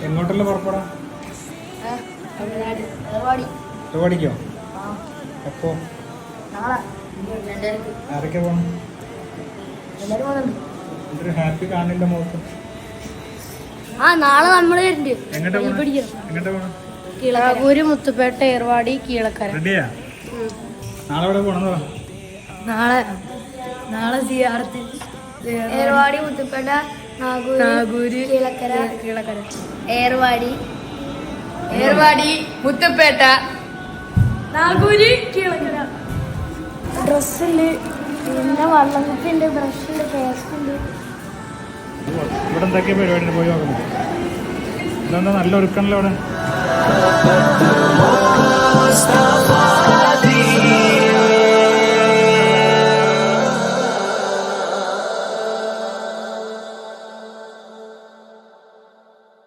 എങ്ങോട്ടല്ല പുറപ്പെടാം? പരിപാടിക്കോ? എപ്പോ? ആരൊക്കെ പോണം? എന്തൊരു ഹാപ്പി കാണില്ല മുഖത്ത്. നാളെ നമ്മള് എങ്ങോട്ടാ പോണം? കിളാപൂര്, മുത്തുപേട്ട, ഏർവാടി, കീഴക്കര. റെഡിയാ? നാളെ എവിടെ പോണെന്ന് പറ. നാളെ സിയാറത്ത് ഏർവാടി, മുത്തുപേട്ട, നാഗൂര്, കീഴക്കര. ഏർവാടി, മുത്തുപേട്ട, നാഗൂര്, കീഴക്കര. ഡ്രസ്സുണ്ട്, പിന്നെ വള്ളംകുപ്പിണ്ട്, ബ്രഷുണ്ട്, പേസ്റ്റുണ്ട്. ഇവിടെ എന്തൊക്കെയാ പരിപാടി? പോയി നോക്കണം. ഇതെന്താ നല്ല ഒരുക്കണല്ലോ ഇവിടെ.